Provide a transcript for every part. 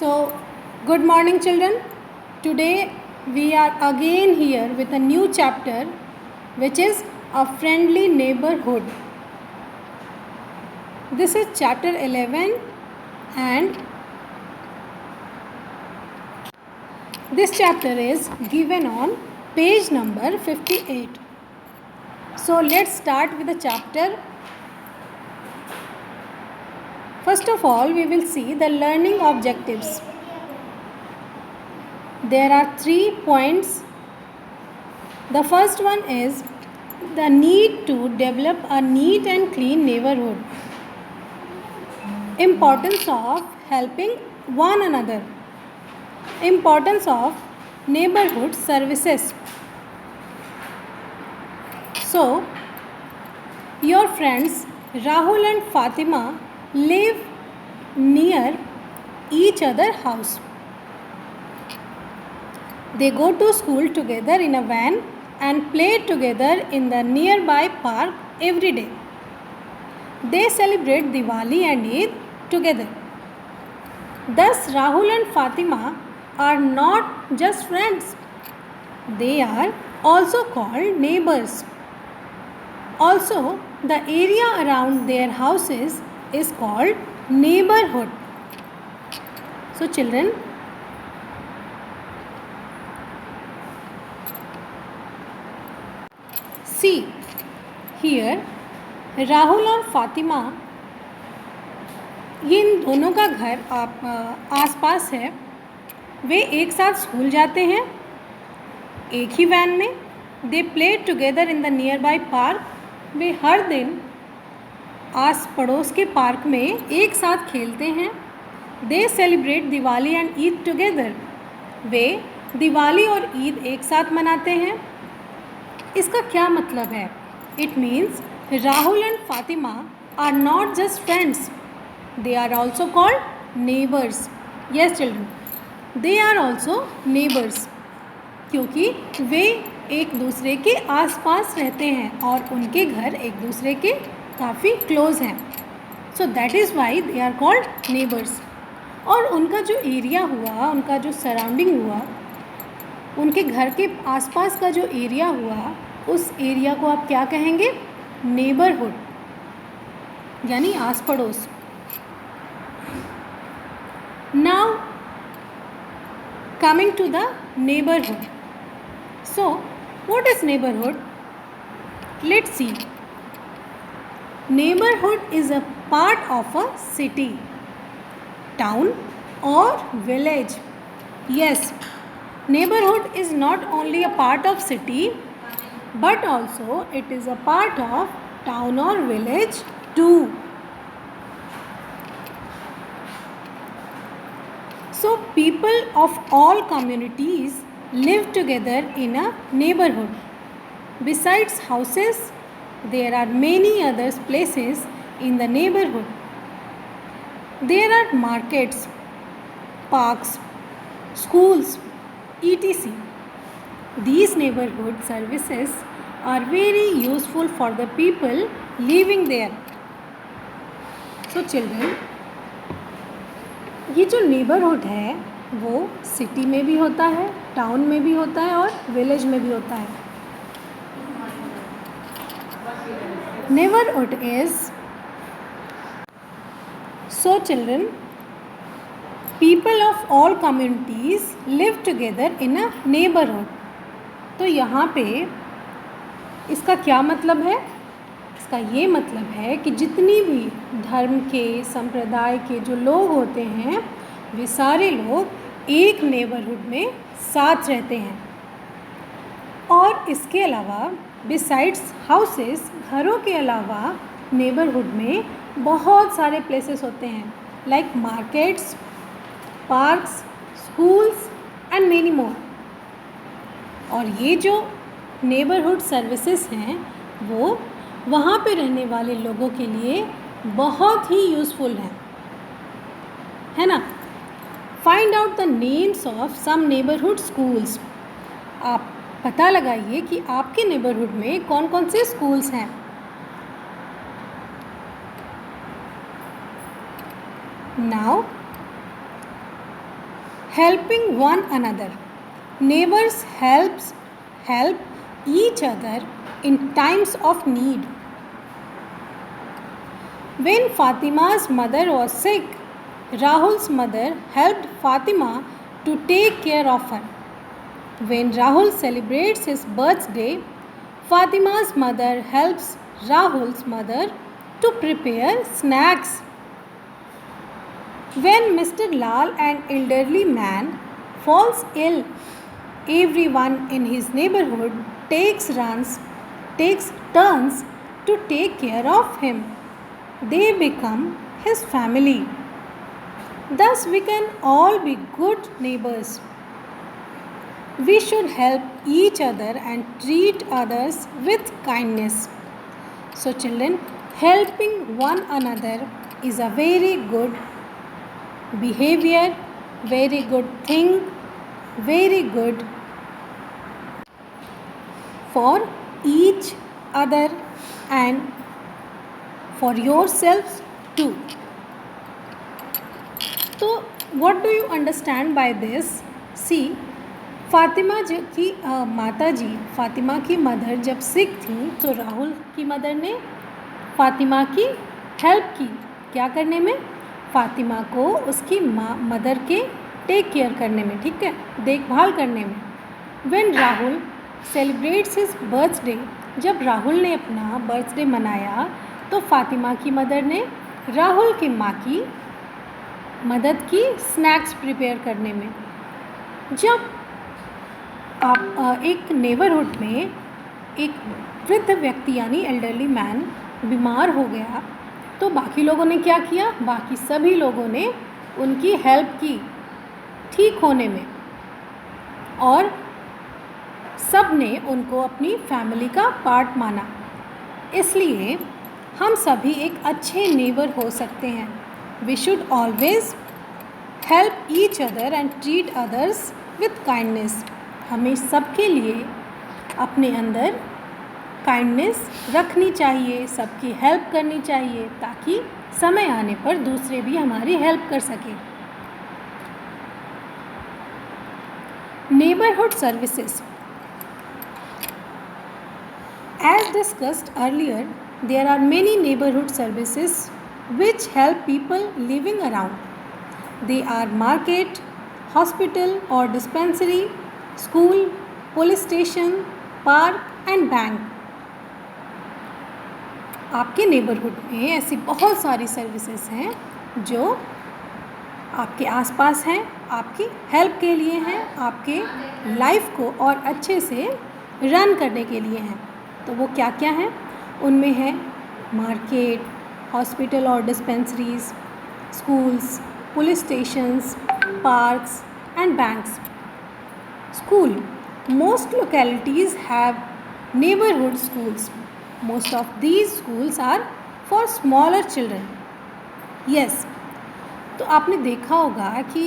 So, good morning, children. Today we are again here with a new chapter, which is a friendly neighborhood. This is chapter 11, and this chapter is given on page number 58. So, let's start with the chapter. First of all, we will see the learning objectives. There are 3 points. The first one is the need to develop a neat and clean neighborhood. Importance of helping one another. Importance of neighborhood services. So, your friends Rahul and Fatima live near each other's house. They go to school together in a van and play together in the nearby park every day. They celebrate Diwali and Eid together. Thus, Rahul and Fatima are not just friends. They are also called neighbors. Also, the area around their houses is called neighborhood. So, children, see here Rahul और फातिमा, ये इन दोनों का घर आसपास है. वे एक साथ school जाते हैं एक ही वैन में. They play together in the nearby park. वे हर दिन आस पड़ोस के पार्क में एक साथ खेलते हैं. They celebrate Diwali and Eid together. वे दिवाली और ईद एक साथ मनाते हैं. इसका क्या मतलब है? It means Rahul and Fatima are not just friends, they are also called neighbours. Yes children, they are also neighbours, क्योंकि वे एक दूसरे के आसपास रहते हैं और उनके घर एक दूसरे के काफ़ी क्लोज हैं. So that is why they are called neighbours. और उनका जो एरिया हुआ, उनका जो सराउंडिंग हुआ, उनके घर के आसपास का जो एरिया हुआ, उस एरिया को आप क्या कहेंगे? नेबरहुड, यानी आस पड़ोस. Now coming to the neighbourhood. So what is neighborhood? Let's see. Neighborhood is a part of a city, town or village. Yes, neighborhood is not only a part of city, but also it is a part of town or village too. So people of all communities live together in a neighborhood. Besides houses, there are many other places in the neighborhood. There are markets, parks, schools, etc. These neighborhood services are very useful for the people living there. So children, ये जो neighbourhood है वो city में भी होता है, town में भी होता है और विलेज में भी होता है. Neighbourhood is, so children, people of all communities live together in a neighbourhood. तो यहाँ पे इसका क्या मतलब है? इसका ये मतलब है कि जितनी भी धर्म के, संप्रदाय के जो लोग होते हैं, वे सारे लोग एक नेबरहुड में साथ रहते हैं. और इसके अलावा बिसाइड्स हाउसेस, घरों के अलावा नेबरहुड में बहुत सारे प्लेसेस होते हैं, like markets, parks, schools and many more. और ये जो नेबरहुड सर्विसेज हैं वो वहाँ पे रहने वाले लोगों के लिए बहुत ही यूज़फुल है ना. Find out the names of some neighbourhood schools. आप पता लगाइए कि आपके नेबरहुड में कौन कौन से स्कूल्स हैं. Now Helping one another. Neighbors help each other in times of need. When Fatima's mother was sick, Rahul's mother helped Fatima to take care of her. When Rahul celebrates his birthday, Fatima's mother helps Rahul's mother to prepare snacks. When Mr. Lal, an elderly man, falls ill, everyone in his neighborhood takes turns to take care of him. They become his family. Thus, we can all be good neighbors. We should help each other and treat others with kindness. So, children, helping one another is a very good behavior, very good thing, very good for each other and for yourselves too. So what do you understand by this? See, Fatima ji की माता जी, फातिमा की mother जब सिक थी तो राहुल की mother ने फातिमा की help की। क्या करने में? फातिमा को उसकी मदर के टेक केयर करने में, ठीक है, देखभाल करने में। When Rahul celebrates his birthday, जब राहुल ने अपना बर्थडे मनाया तो फातिमा की मदर ने राहुल की माँ की मदद की स्नैक्स प्रिपेयर करने में। जब आप एक नेबरहुड में एक वृद्ध व्यक्ति यानी एल्डरली मैन बीमार हो गया तो बाकी लोगों ने क्या किया? बाकी सभी लोगों ने उनकी हेल्प की ठीक होने में और सब ने उनको अपनी फैमिली का पार्ट माना। इसलिए हम सभी एक अच्छे नेबर हो सकते हैं। We should always help each other and treat others with kindness. हमें सबके लिए अपने अंदर काइंडनेस रखनी चाहिए, सबकी हेल्प करनी चाहिए ताकि समय आने पर दूसरे भी हमारी हेल्प कर सकें। Neighbourhood services. As discussed earlier, there are many neighborhood services which help people living around. They are market, hospital or dispensary, school, police station, park and bank. आपके नेबरहुड में ऐसी बहुत सारी सर्विसेज हैं जो आपके आसपास हैं, आपकी हेल्प के लिए हैं, आपके लाइफ को और अच्छे से रन करने के लिए हैं। तो वो क्या क्या हैं? उनमें है मार्केट, हॉस्पिटल और dispensaries, schools, police stations, parks and banks. School. Most localities have neighbourhood schools. Most of these schools are for smaller children. Yes, तो आपने देखा होगा कि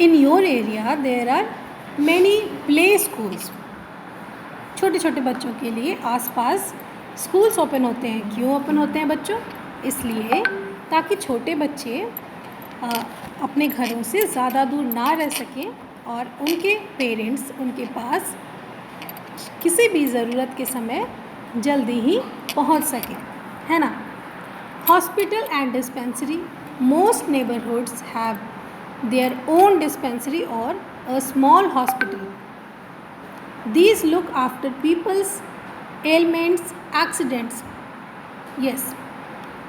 in your area there are many play schools. छोटे छोटे बच्चों के लिए आसपास स्कूल्स ओपन होते हैं। क्यों ओपन होते हैं बच्चों? इसलिए ताकि छोटे बच्चे अपने घरों से ज़्यादा दूर ना रह सकें और उनके पेरेंट्स उनके पास किसी भी ज़रूरत के समय जल्दी ही पहुंच सके, है ना। Hospital and dispensary. Most neighbourhoods have their own dispensary और a small hospital. These look after people's ailments, accidents. Yes,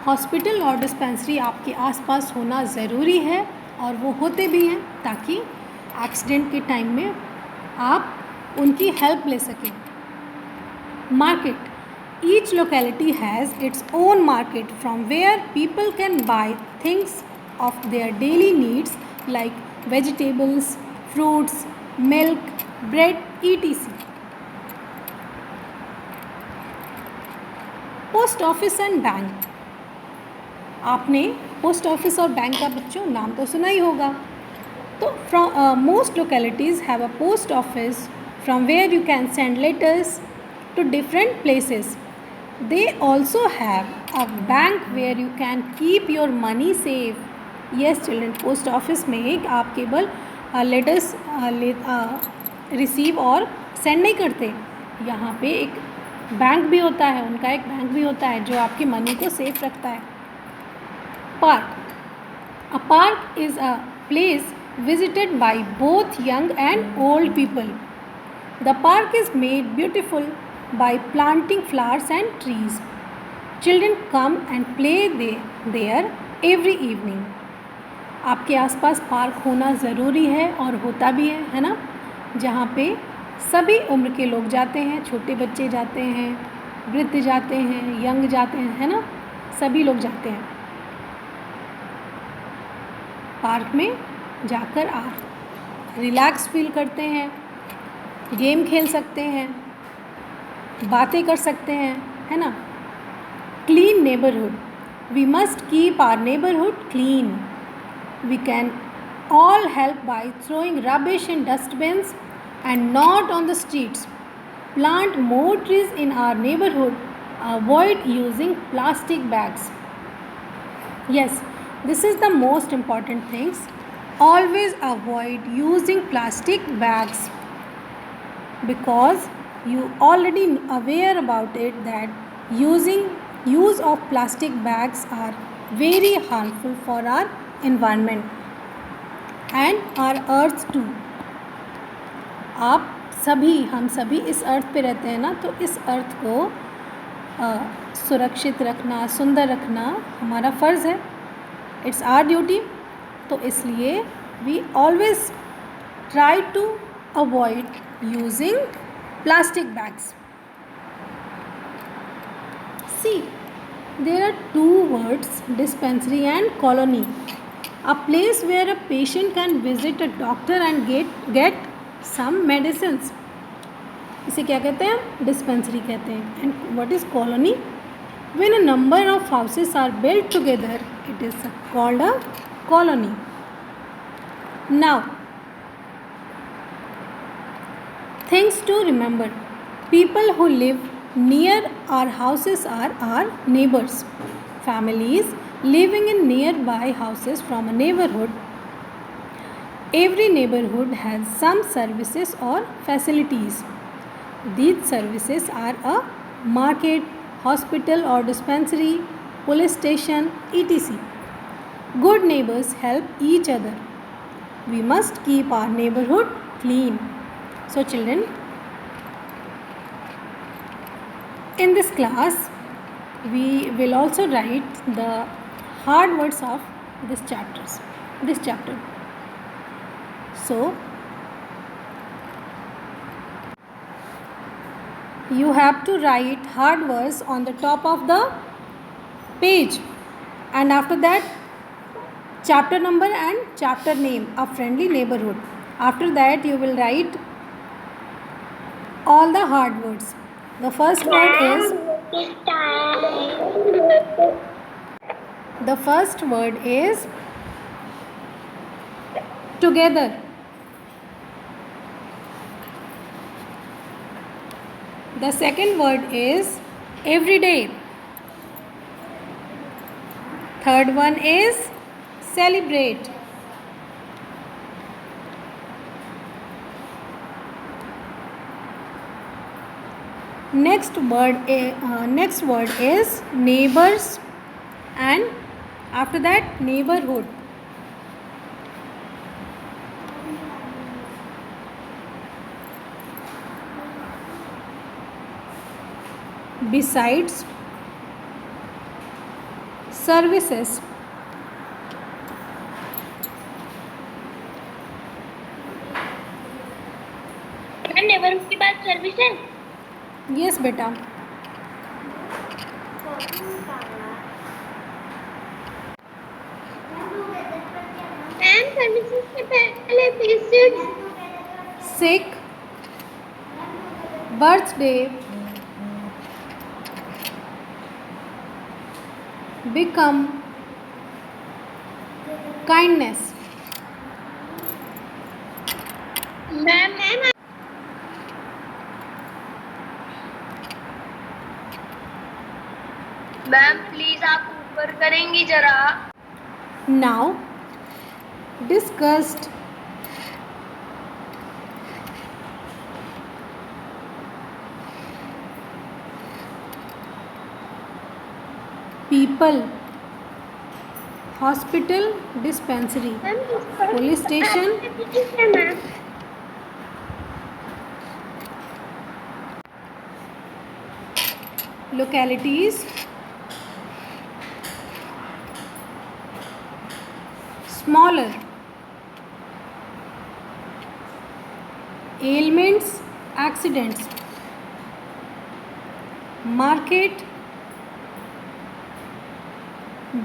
hospital और डिस्पेंसरी आपके आसपास होना ज़रूरी है और वो होते भी हैं ताकि एक्सीडेंट के टाइम में आप उनकी हेल्प ले सकें. Market. Each locality has its own market from where people can buy things of their daily needs like vegetables, fruits, milk, bread, etc. Post office and bank. आपने पोस्ट ऑफिस और bank का बच्चों नाम तो सुना ही होगा. तो from most localities have a post office from where you can send letters to different places. They also have a bank where you can keep your money safe. Yes children, post office में आप केवल letters receive और send नहीं करते, यहाँ पे एक bank भी होता है, उनका एक बैंक भी होता है जो आपकी मनी को सेफ रखता है। Park, a park is a place visited by both young and old people. The park is made beautiful by planting flowers and trees. Children come and play there every evening. आपके आसपास park होना ज़रूरी है और होता भी है ना, जहाँ पे सभी उम्र के लोग जाते हैं, छोटे बच्चे जाते हैं, वृद्ध जाते हैं, यंग जाते हैं, है ना, सभी लोग जाते हैं। पार्क में जाकर आप रिलैक्स फील करते हैं, गेम खेल सकते हैं, बातें कर सकते हैं, है ना। Clean neighbourhood, we must keep our neighbourhood clean. We can all help by throwing rubbish in dustbins and not on the streets. Plant more trees in our neighborhood. Avoid using plastic bags. Yes, this is the most important things. Always avoid using plastic bags because you already aware about it that use of plastic bags are very harmful for our environment and our earth too. आप सभी, हम सभी इस अर्थ पे रहते हैं ना, तो इस अर्थ को सुरक्षित रखना, सुंदर रखना हमारा फ़र्ज़ है, इट्स आवर ड्यूटी. तो इसलिए we always try to avoid using plastic bags. See, there are two words, dispensary and colony. A place where a patient can visit a doctor and get some medicines. इसे क्या कहते हैं? Dispensary कहते हैं. And what is colony? When a number of houses are built together, it is called a colony. Now, things to remember. People who live near our houses are our neighbors. Families living in nearby houses from a neighborhood. Every neighborhood has some services or facilities. These services are a market, hospital or dispensary, police station, etc. Good neighbors help each other. We must keep our neighborhood clean. So children, in this class we will also write the hard words of this chapter. So you have to write hard words on the top of the page, and after that chapter number and chapter name, A Friendly Neighborhood. After that you will write all the hard words. The first word is together. The second word is everyday. Third one is celebrate. Next word is neighbors, and after that neighborhood. Besides, services. Neighbourhood के बाद service है? Yes बेटा. Ma'am services से पहले visit, sick, birthday, become, kindness. Ma'am please आप ऊपर करेंगी जरा. Now disgust, people, hospital, dispensary, police station, ma'am localities, smaller, ailments, accidents, market,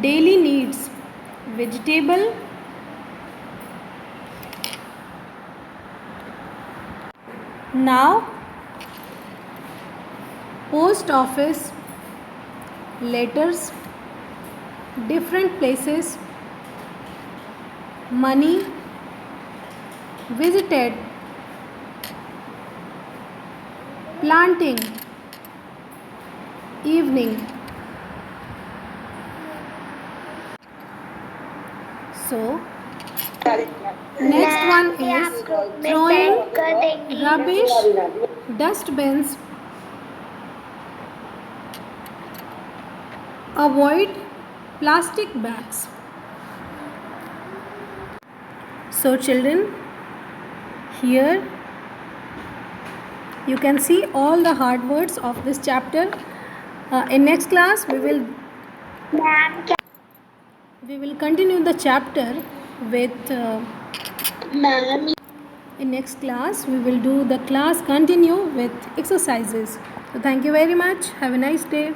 daily needs, vegetable, now, post office, letters, different places, money, visited, planting, evening. So next one is throwing rubbish, dustbins, avoid plastic bags. So children, here you can see all the hard words of this chapter. In next class we will continue the chapter with ma'am in next class we will do the class continue with exercises. So thank you very much. Have a nice day.